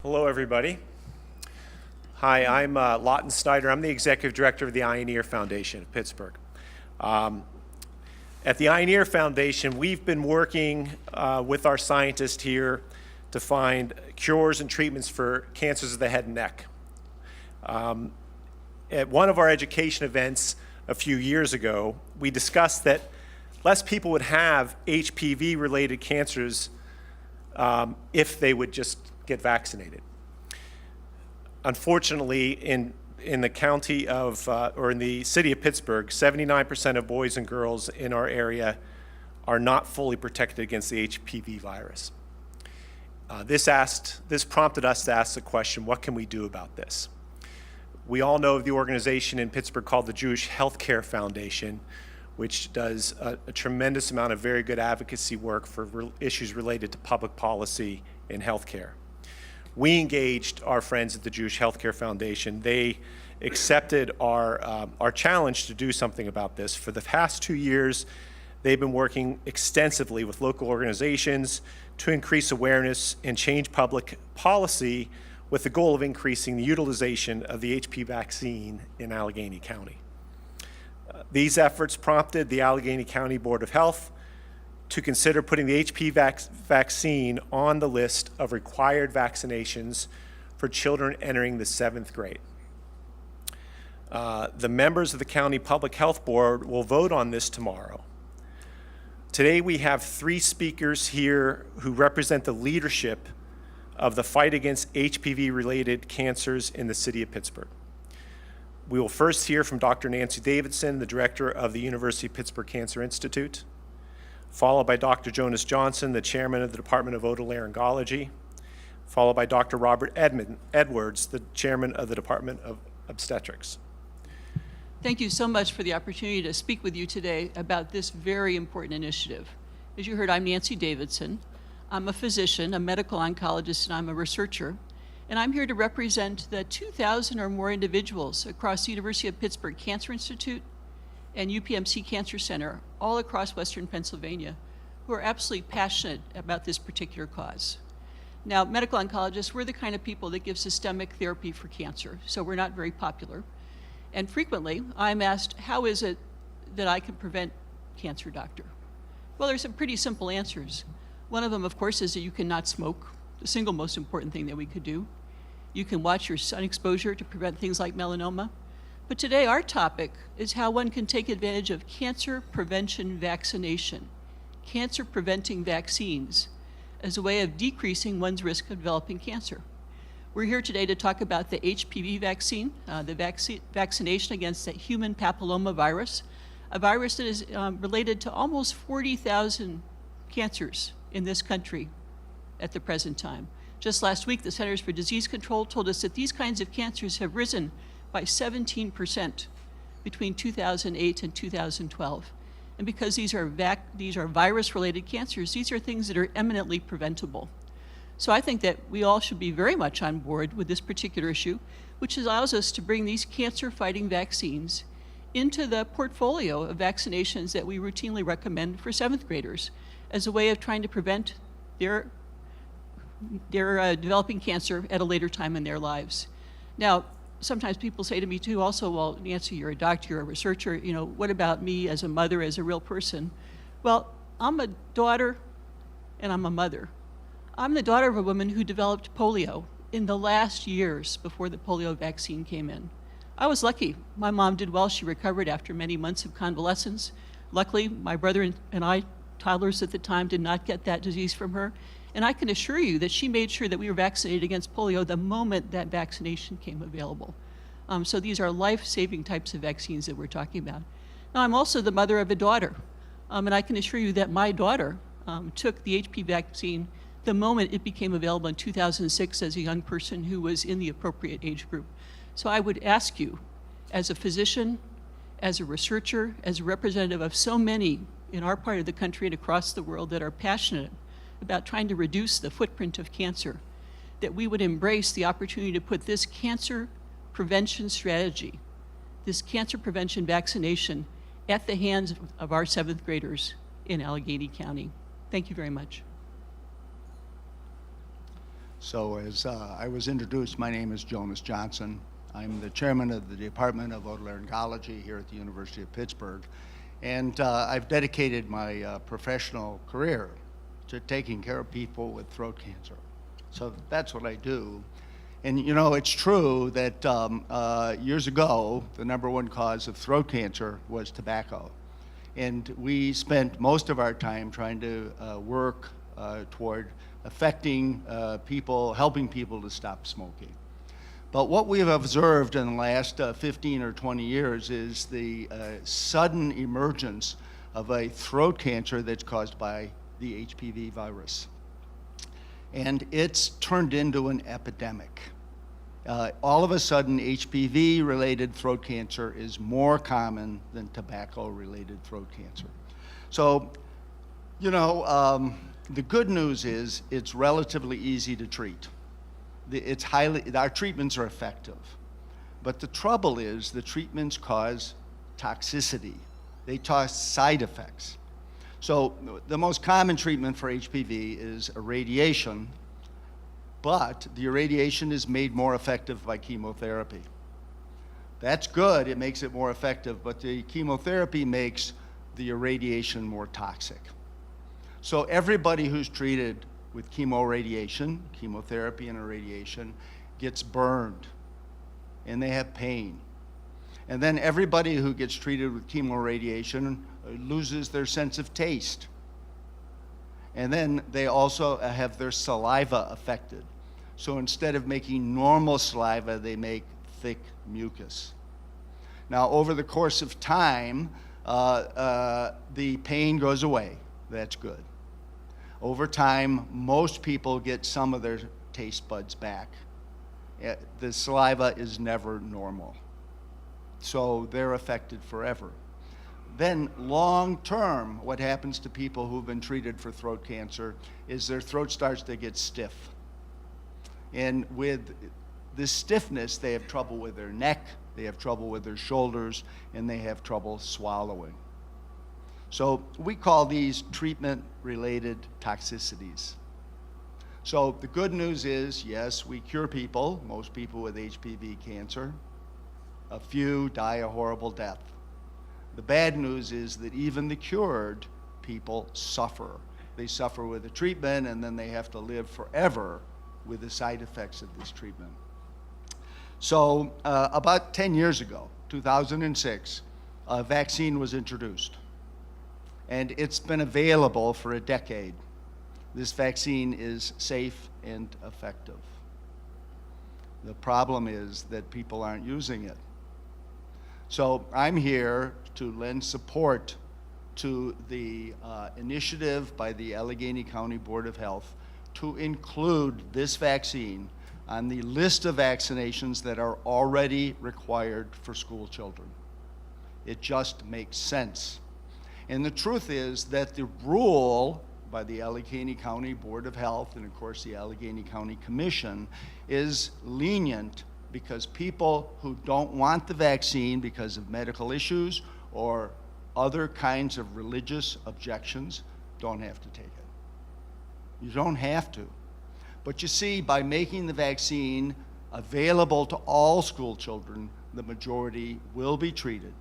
Hello, everybody. Hi, I'm Lawton Snyder. I'm the Executive Director of the Eye and Ear Foundation of Pittsburgh. At the Eye and Ear Foundation, we've been working with our scientists here to find cures and treatments for cancers of the head and neck. At one of our education events a few years ago, we discussed that less people would have HPV-related cancers if they would just get vaccinated. Unfortunately, in the county of, or in the city of Pittsburgh, 79% of boys and girls in our area are not fully protected against the HPV virus. This prompted us to ask the question, what can we do about this? We all know of the organization in Pittsburgh called the Jewish Healthcare Foundation, which does a tremendous amount of very good advocacy work for issues related to public policy in healthcare. We engaged our friends at the Jewish Healthcare Foundation. They accepted our challenge to do something about this. For the past 2 years, they've been working extensively with local organizations to increase awareness and change public policy with the goal of increasing the utilization of the HPV vaccine in Allegheny County. These efforts prompted the Allegheny County Board of Health to consider putting the HPV vaccine on the list of required vaccinations for children entering the 7th grade. The members of the County Public Health Board will vote on this tomorrow. Today we have 3 speakers here who represent the leadership of the fight against HPV-related cancers in the city of Pittsburgh. We will first hear from Dr. Nancy Davidson, the director of the University of Pittsburgh Cancer Institute, followed by Dr. Jonas Johnson, the chairman of the Department of Otolaryngology, followed by Dr. Robert Edwards, the chairman of the Department of Obstetrics. Thank you so much for the opportunity to speak with you today about this very important initiative. As you heard, I'm Nancy Davidson. I'm a physician, a medical oncologist, and I'm a researcher. And I'm here to represent the 2,000 or more individuals across the University of Pittsburgh Cancer Institute and UPMC Cancer Center all across Western Pennsylvania who are absolutely passionate about this particular cause. Now, medical oncologists, we're the kind of people that give systemic therapy for cancer, so we're not very popular. And frequently, I'm asked, how is it that I can prevent cancer, doctor? Well, there's some pretty simple answers. One of them, of course, is that you cannot smoke, the single most important thing that we could do. You can watch your sun exposure to prevent things like melanoma. But today, our topic is how one can take advantage of cancer prevention vaccination, cancer-preventing vaccines, as a way of decreasing one's risk of developing cancer. We're here today to talk about the HPV vaccine, vaccination against the human papillomavirus, a virus that is related to almost 40,000 cancers in this country at the present time. Just last week, the Centers for Disease Control told us that these kinds of cancers have risen by 17% between 2008 and 2012. And because these are virus-related cancers, these are things that are eminently preventable. So I think that we all should be very much on board with this particular issue, which allows us to bring these cancer-fighting vaccines into the portfolio of vaccinations that we routinely recommend for 7th graders as a way of trying to prevent their developing cancer at a later time in their lives. Now, sometimes people say to me too also, well, Nancy, you're a doctor, you're a researcher, what about me as a mother, as a real person? Well, I'm a daughter and I'm a mother. I'm the daughter of a woman who developed polio in the last years before the polio vaccine came in. I was lucky. My mom did well. She recovered after many months of convalescence. Luckily, my brother and I, toddlers at the time, did not get that disease from her. And I can assure you that she made sure that we were vaccinated against polio the moment that vaccination came available. So these are life-saving types of vaccines that we're talking about. Now, I'm also the mother of a daughter. And I can assure you that my daughter took the HPV vaccine the moment it became available in 2006 as a young person who was in the appropriate age group. So I would ask you, as a physician, as a researcher, as a representative of so many in our part of the country and across the world that are passionate about trying to reduce the footprint of cancer, that we would embrace the opportunity to put this cancer prevention strategy, this cancer prevention vaccination at the hands of our 7th graders in Allegheny County. Thank you very much. So as I was introduced, my name is Jonas Johnson. I'm the chairman of the Department of Otolaryngology here at the University of Pittsburgh. And I've dedicated my professional career to taking care of people with throat cancer. So that's what I do. And you know, it's true that years ago, the #1 cause of throat cancer was tobacco. And we spent most of our time trying to work toward affecting people, helping people to stop smoking. But what we've observed in the last 15 or 20 years is the sudden emergence of a throat cancer that's caused by the HPV virus. And it's turned into an epidemic. All of a sudden, HPV-related throat cancer is more common than tobacco-related throat cancer. So, you know, the good news is it's relatively easy to treat. Our treatments are effective. But the trouble is the treatments cause toxicity. They cause side effects. So the most common treatment for HPV is irradiation, but the irradiation is made more effective by chemotherapy. That's good, it makes it more effective, but the chemotherapy makes the irradiation more toxic. So everybody who's treated with chemotherapy and irradiation gets burned, and they have pain. And then everybody who gets treated with chemoradiation loses their sense of taste. And then they also have their saliva affected. So instead of making normal saliva, they make thick mucus. Now, over the course of time, the pain goes away. That's good. Over time, most people get some of their taste buds back. The saliva is never normal. So they're affected forever. Then long term, what happens to people who've been treated for throat cancer is their throat starts to get stiff. And with this stiffness, they have trouble with their neck, they have trouble with their shoulders, and they have trouble swallowing. So we call these treatment-related toxicities. So the good news is, yes, we cure people, most people with HPV cancer. A few die a horrible death. The bad news is that even the cured people suffer. They suffer with the treatment, and then they have to live forever with the side effects of this treatment. So about 10 years ago, 2006, a vaccine was introduced. And it's been available for a decade. This vaccine is safe and effective. The problem is that people aren't using it. So I'm here to lend support to the initiative by the Allegheny County Board of Health to include this vaccine on the list of vaccinations that are already required for school children. It just makes sense. And the truth is that the rule by the Allegheny County Board of Health and of course the Allegheny County Commission is lenient because people who don't want the vaccine because of medical issues or other kinds of religious objections don't have to take it. You don't have to. But you see, by making the vaccine available to all school children, the majority will be treated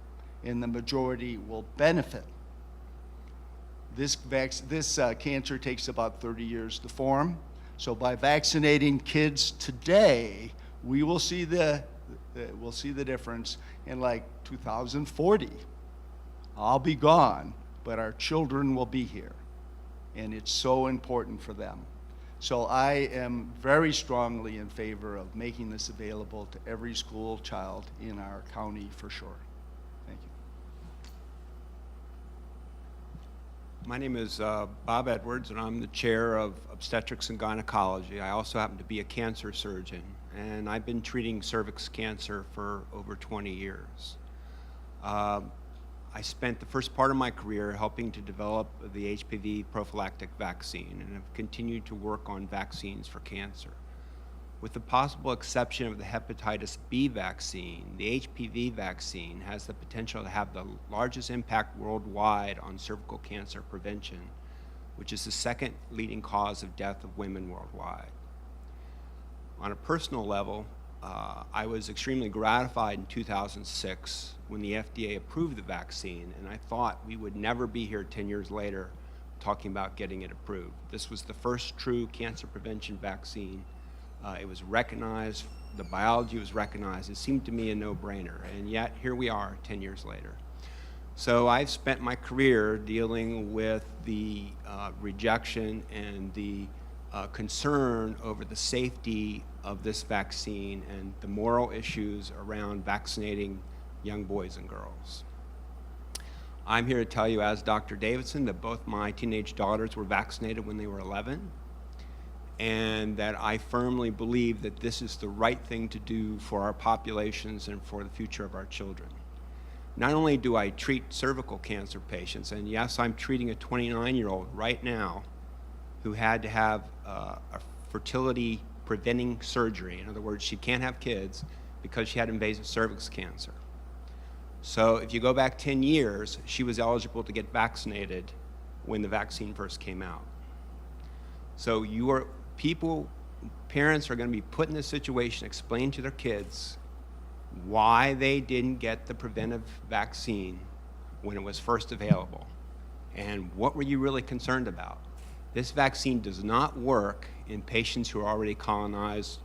and the majority will benefit. This cancer takes about 30 years to form. So by vaccinating kids today, we will see the difference in like 2040. I'll be gone, but our children will be here. And it's so important for them. So I am very strongly in favor of making this available to every school child in our county for sure. Thank you. My name is Bob Edwards, and I'm the chair of obstetrics and gynecology. I also happen to be a cancer surgeon, and I've been treating cervix cancer for over 20 years. I spent the first part of my career helping to develop the HPV prophylactic vaccine and have continued to work on vaccines for cancer. With the possible exception of the hepatitis B vaccine, the HPV vaccine has the potential to have the largest impact worldwide on cervical cancer prevention, which is the second leading cause of death of women worldwide. On a personal level, I was extremely gratified in 2006 when the FDA approved the vaccine, and I thought we would never be here 10 years later talking about getting it approved. This was the first true cancer prevention vaccine. It was recognized, the biology was recognized. It seemed to me a no-brainer, and yet here we are 10 years later. So I've spent my career dealing with the rejection and the concern over the safety of this vaccine and the moral issues around vaccinating young boys and girls. I'm here to tell you, as Dr. Davidson, that both my teenage daughters were vaccinated when they were 11, and that I firmly believe that this is the right thing to do for our populations and for the future of our children. Not only do I treat cervical cancer patients, and yes, I'm treating a 29-year-old right now who had to have a fertility preventing surgery. In other words, she can't have kids because she had invasive cervix cancer. So if you go back 10 years, she was eligible to get vaccinated when the vaccine first came out. So parents are going to be put in this situation, explain to their kids why they didn't get the preventive vaccine when it was first available. And what were you really concerned about? This vaccine does not work in patients who are already colonized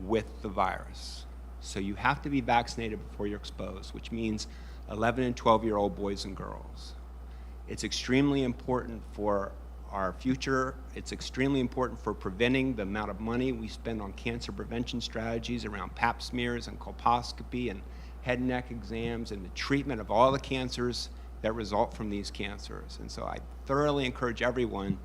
with the virus. So you have to be vaccinated before you're exposed, which means 11 and 12-year-old boys and girls. It's extremely important for our future. It's extremely important for preventing the amount of money we spend on cancer prevention strategies around pap smears and colposcopy and head and neck exams and the treatment of all the cancers that result from these cancers. And so I thoroughly encourage everyone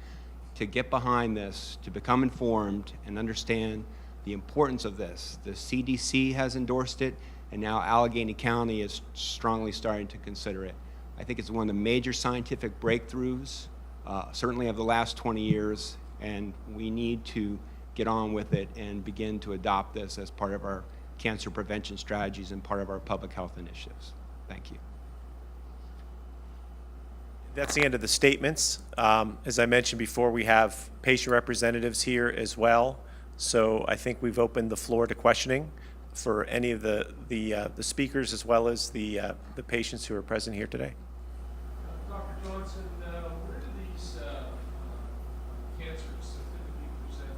to get behind this, to become informed and understand the importance of this. The CDC has endorsed it, and now Allegheny County is strongly starting to consider it. I think it's one of the major scientific breakthroughs, certainly of the last 20 years, and we need to get on with it and begin to adopt this as part of our cancer prevention strategies and part of our public health initiatives. Thank you. That's the end of the statements. As I mentioned before, we have patient representatives here as well. So I think we've opened the floor to questioning for any of the speakers as well as the patients who are present here today. Dr. Johnson, where do these cancers typically present?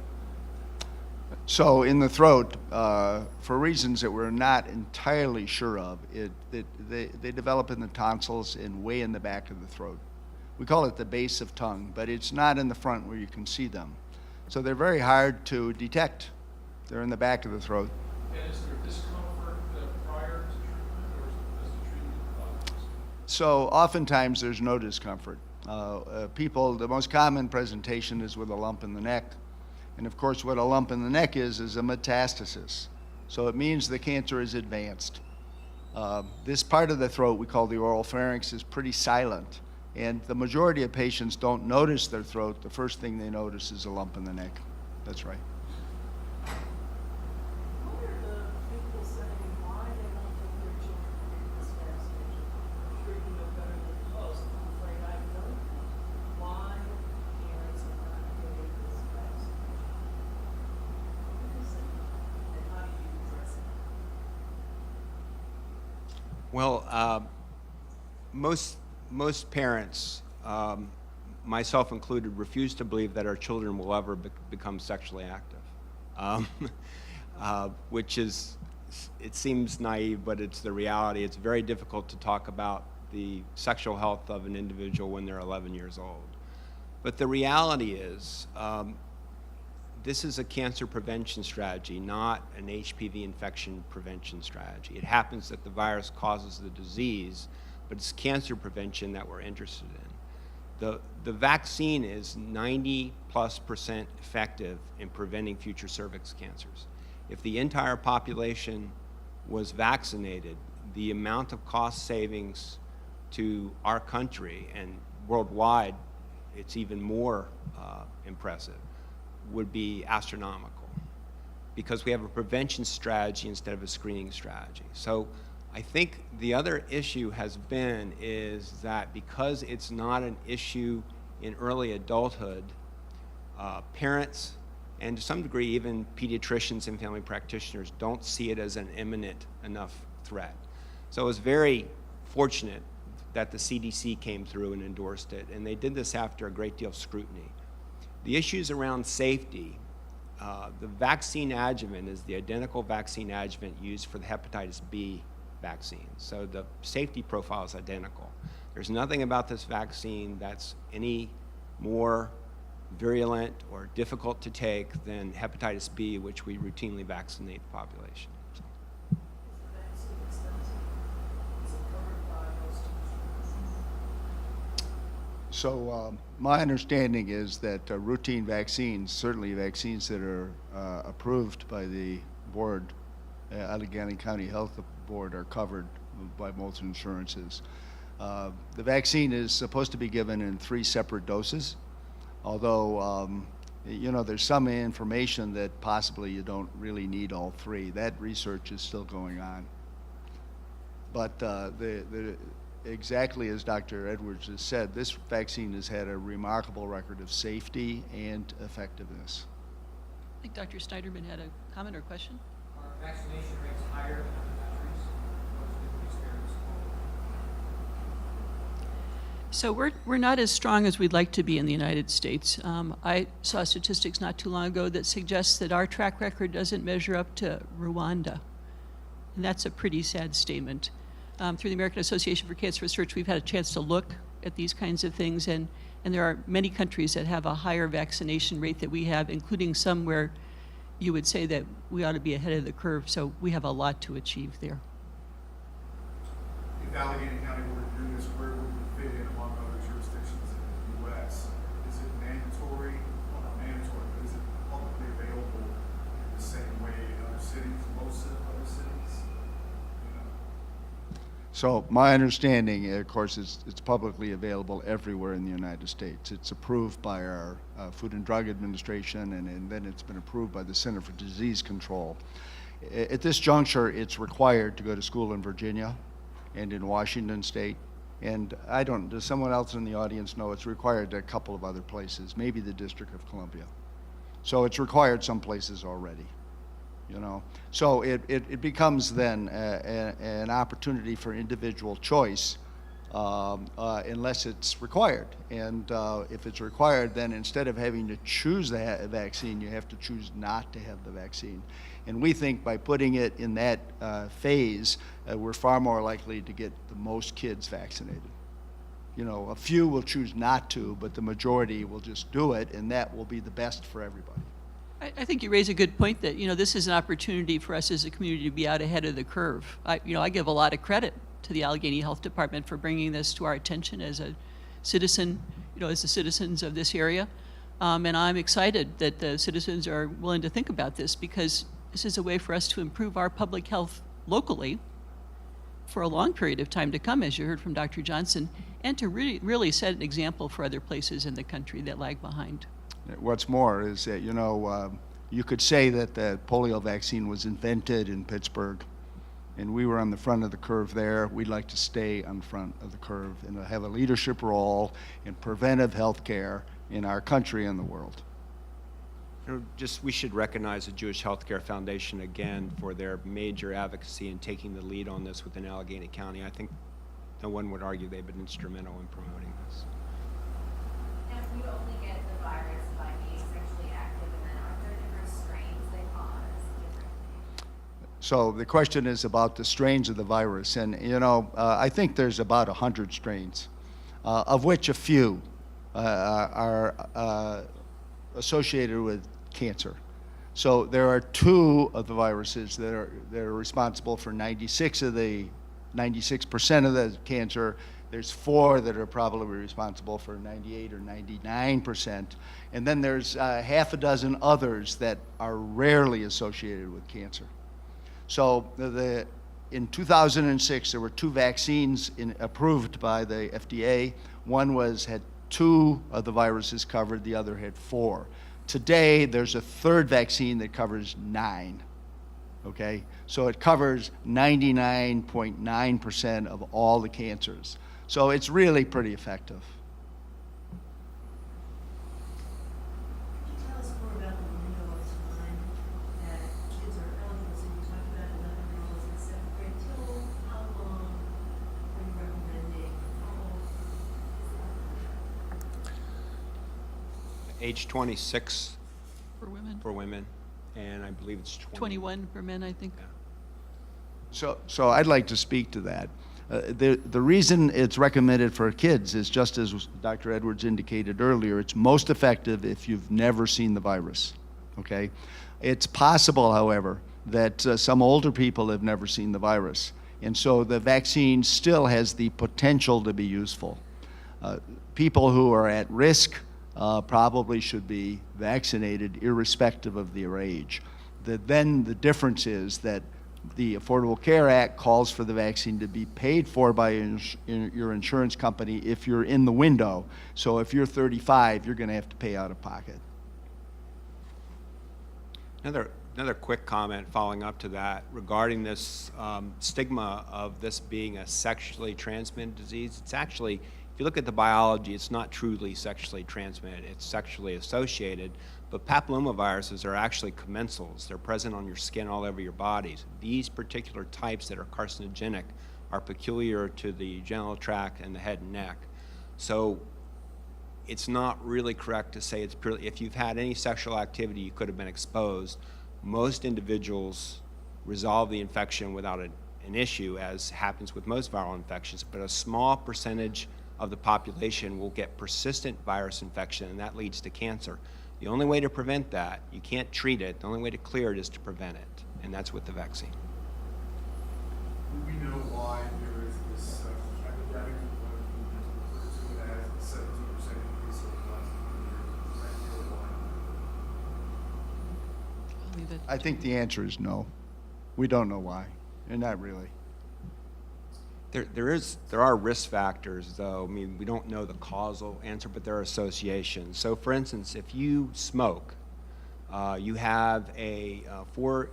So in the throat, for reasons that we're not entirely sure of, they develop in the tonsils and way in the back of the throat. We call it the base of tongue, but it's not in the front where you can see them. So they're very hard to detect. They're in the back of the throat. And is there discomfort prior to treatment, or does the treatment cause discomfort? So oftentimes there's no discomfort. The most common presentation is with a lump in the neck. And of course what a lump in the neck is a metastasis. So it means the cancer is advanced. This part of the throat we call the oropharynx is pretty silent. And the majority of patients don't notice their throat. The first thing they notice is a lump in the neck. That's right. What are the people saying why they don't put their children in this vaccination? Treatment is better than most. I'm afraid I don't know why parents are not getting this vaccination. What is it? And how do you address it? Well, most parents, myself included, refuse to believe that our children will ever become sexually active, which is, it seems naive, but it's the reality. It's very difficult to talk about the sexual health of an individual when they're 11 years old. But the reality is, this is a cancer prevention strategy, not an HPV infection prevention strategy. It happens that the virus causes the disease, but it's cancer prevention that we're interested in. The vaccine is 90+% effective in preventing future cervix cancers. If the entire population was vaccinated, the amount of cost savings to our country and worldwide, it's even more impressive, would be astronomical, because we have a prevention strategy instead of a screening strategy. So I think the other issue has been is that because it's not an issue in early adulthood, parents And to some degree, even pediatricians and family practitioners don't see it as an imminent enough threat. So it was very fortunate that the CDC came through and endorsed it, and they did this after a great deal of scrutiny. The issues around safety, the vaccine adjuvant is the identical vaccine adjuvant used for the hepatitis B vaccine. So the safety profile is identical. There's nothing about this vaccine that's any more virulent or difficult to take than hepatitis B, which we routinely vaccinate the population. So. Is the vaccine expensive? Is it covered by most insurances? So my understanding is that routine vaccines, certainly vaccines that are approved by the board, Allegheny County Health Board, are covered by most insurances. The vaccine is supposed to be given in 3 separate doses, although you know, there's some information that possibly you don't really need all 3. That research is still going on. But exactly as Dr. Edwards has said, this vaccine has had a remarkable record of safety and effectiveness. I think Dr. Snyderman had a comment or question. Are vaccination rates higher than other countries? What's been the experience? So we're not as strong as we'd like to be in the United States. I saw statistics not too long ago that suggests that our track record doesn't measure up to Rwanda. And that's a pretty sad statement. Through the American Association for Cancer Research, we've had a chance to look at these kinds of things, and there are many countries that have a higher vaccination rate that we have, including some where you would say that we ought to be ahead of the curve, so we have a lot to achieve there. If Allegheny County were to do this, where would we fit in among other jurisdictions in the U.S.? Is it mandatory? Well, not mandatory, but is it publicly available in the same way in other cities, most other cities? You know? So my understanding, of course, is it's publicly available everywhere in the United States. It's approved by our Food and Drug Administration, and then it's been approved by the Center for Disease Control. At this juncture, it's required to go to school in Virginia and in Washington State. And does someone else in the audience know it's required at a couple of other places, maybe the District of Columbia. So it's required some places already. You know, so it becomes then an opportunity for individual choice unless it's required. And if it's required, then instead of having to choose the vaccine, you have to choose not to have the vaccine. And we think by putting it in that phase, we're far more likely to get the most kids vaccinated. You know, a few will choose not to, but the majority will just do it, and that will be the best for everybody. I think you raise a good point that, you know, this is an opportunity for us as a community to be out ahead of the curve. I give a lot of credit to the Allegheny Health Department for bringing this to our attention as a citizen, as the citizens of this area. And I'm excited that the citizens are willing to think about this, because this is a way for us to improve our public health locally for a long period of time to come, as you heard from Dr. Johnson, and to really set an example for other places in the country that lag behind. What's more is that, you could say that the polio vaccine was invented in Pittsburgh, and we were on the front of the curve there. We'd like to stay on the front of the curve and have a leadership role in preventive health care in our country and the world. We should recognize the Jewish Healthcare Foundation again for their major advocacy in taking the lead on this within Allegheny County. I think no one would argue they've been instrumental in promoting this. And if you only get the virus by being sexually active, and then are there different strains they cause differently? So the question is about the strains of the virus, and I think there's about 100 strains, of which a few are associated with cancer. So there are 2 of the viruses that are responsible for 96% of the cancer. There's 4 that are probably responsible for 98 or 99%. And then there's half a dozen others that are rarely associated with cancer. So in 2006, there were 2 vaccines approved by the FDA. One had 2 of the viruses covered, the other had 4. Today, there's a 3rd vaccine that covers 9. Okay? So it covers 99.9% of all the cancers. So it's really pretty effective. Could you tell us more about the age 26 For women? for women, and I believe it's 21 for men, I think. So I'd like to speak to that. The reason it's recommended for kids is just as Dr. Edwards indicated earlier, it's most effective if you've never seen the virus, okay? It's possible, however, that some older people have never seen the virus, and so the vaccine still has the potential to be useful. People who are at risk probably should be vaccinated irrespective of their age. Then the difference is that the Affordable Care Act calls for the vaccine to be paid for by your insurance company if you're in the window. So if you're 35, you're going to have to pay out of pocket. Another quick comment following up to that regarding this stigma of this being a sexually transmitted disease. It's actually, if you look at the biology, it's not truly sexually transmitted. It's sexually associated. But papillomaviruses are actually commensals. They're present on your skin all over your bodies. These particular types that are carcinogenic are peculiar to the genital tract and the head and neck. So it's not really correct to say it's purely, if you've had any sexual activity, you could have been exposed. Most individuals resolve the infection without an issue, as happens with most viral infections, but a small percentage of the population will get persistent virus infection, and that leads to cancer. The only way to prevent that, you can't treat it, the only way to clear it is to prevent it, and that's with the vaccine. Do we know why there is this epidemic, what we refer to it as a 17% increase over the last 20 years? Is that really why? I'll leave it. I think the answer is no. We don't know why, and not really. There are risk factors, though. I mean, we don't know the causal answer, but there are associations. So, for instance, if you smoke, you have a 4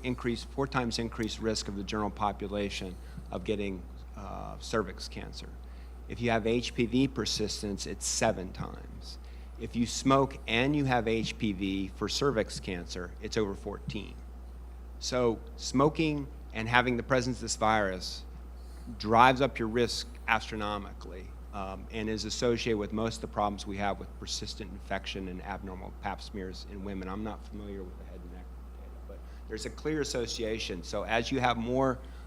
times increased risk of the general population of getting cervix cancer. If you have HPV persistence, it's 7 times. If you smoke and you have HPV for cervix cancer, it's over 14. So, smoking and having the presence of this virus drives up your risk astronomically and is associated with most of the problems we have with persistent infection and abnormal pap smears in women. I'm not familiar with the head and neck data, but there's a clear association. So as you have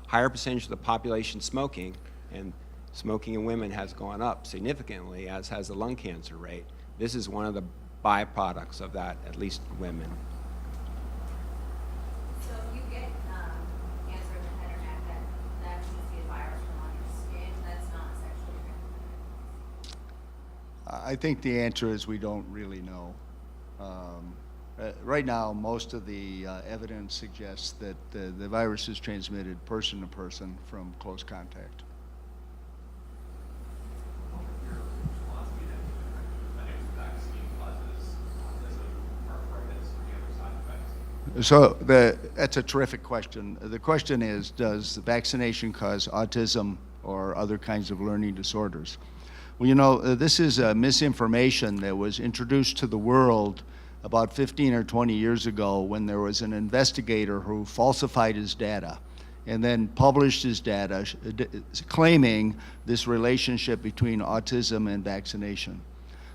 higher percentage of the population smoking, and smoking in women has gone up significantly, as has the lung cancer rate, this is one of the byproducts of that, at least in women. So if you get cancer in the head or neck, that means you see a virus from on your skin, that's not sexually transmitted. I think the answer is we don't really know. Right now, most of the evidence suggests that the virus is transmitted person to person from close contact. Your response to that, I think the vaccine causes autism, arthritis, or the other side effects. So that's a terrific question. The question is, does the vaccination cause autism or other kinds of learning disorders? Well, you know, this is misinformation that was introduced to the world about 15 or 20 years ago when there was an investigator who falsified his data and then published his data claiming this relationship between autism and vaccination.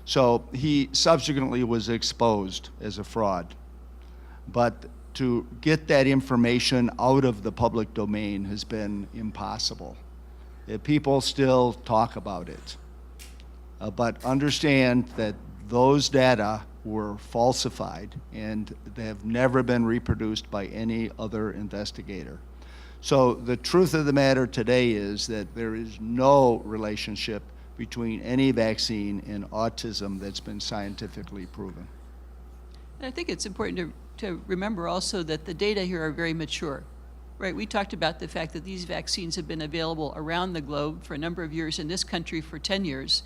So he subsequently was exposed as a fraud. But to get that information out of the public domain has been impossible. People still talk about it. But understand that those data were falsified and they have never been reproduced by any other investigator. So the truth of the matter today is that there is no relationship between any vaccine and autism that's been scientifically proven. And I think it's important to remember also that the data here are very mature. Right, we talked about the fact that these vaccines have been available around the globe for a number of years, in this country for 10 years.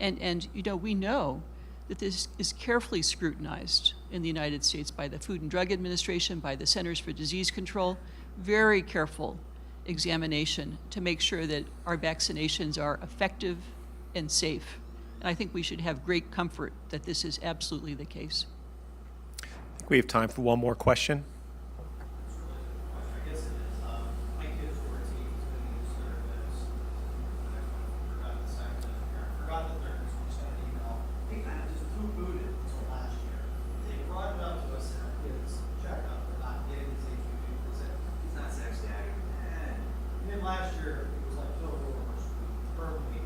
And you know, we know that this is carefully scrutinized in the United States by the Food and Drug Administration, by the Centers for Disease Control. Very careful examination to make sure that our vaccinations are effective and safe. And I think we should have great comfort that this is absolutely the case. I think we have time for one more question. I guess it is. My kid's 14, he's been used service. I forgot the second. I forgot the third, so we sent an email. He kind of just poo-pooed it until last year. year, it was like killed over firmly.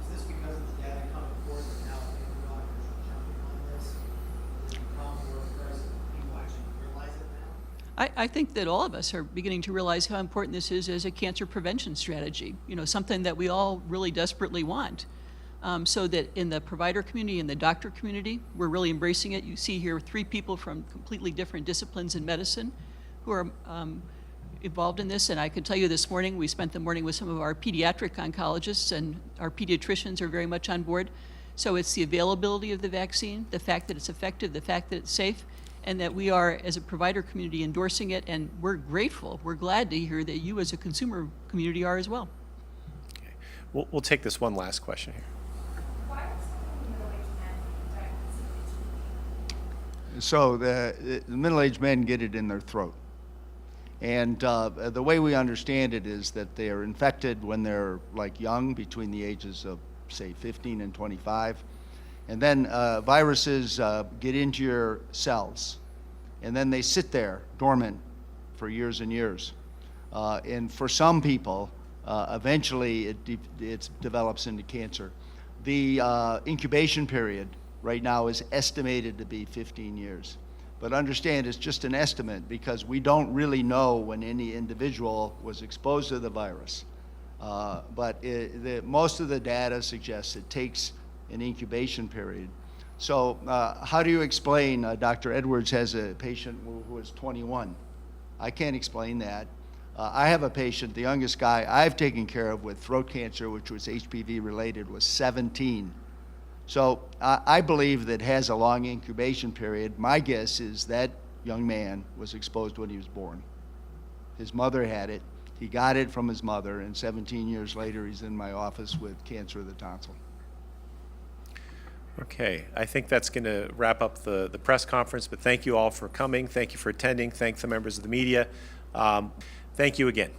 Is this because of the data coming forth and now family doctors are jumping on this? Is it become more present? People actually realize it now? I think that all of us are beginning to realize how important this is as a cancer prevention strategy, something that we all really desperately want. So that in the provider community and the doctor community, we're really embracing it. You see here 3 people from completely different disciplines in medicine who are involved in this. And I can tell you this morning, we spent the morning with some of our pediatric oncologists, and our pediatricians are very much on board. So it's the availability of the vaccine, the fact that it's effective, the fact that it's safe, and that we are, as a provider community, endorsing it. And we're grateful. We're glad to hear that you, as a consumer community, are as well. Okay. We'll take this one last question here. Why are so many middle-aged men diagnosed with HPV? So the middle-aged men get it in their throat. And the way we understand it is that they are infected when they're like young, between the ages of, say, 15 and 25. And then viruses get into your cells. And then they sit there dormant for years and years. And for some people, eventually it develops into cancer. The incubation period right now is estimated to be 15 years. But understand, it's just an estimate because we don't really know when any individual was exposed to the virus. But most of the data suggests it takes an incubation period. So how do you explain Dr. Edwards has a patient who is 21? I can't explain that. I have a patient, the youngest guy I've taken care of with throat cancer, which was HPV related, was 17. So I believe that has a long incubation period. My guess is that young man was exposed when he was born. His mother had it. He got it from his mother, and 17 years later, he's in my office with cancer of the tonsil. Okay, I think that's going to wrap up the press conference, but thank you all for coming. Thank you for attending. Thank the members of the media. Thank you again.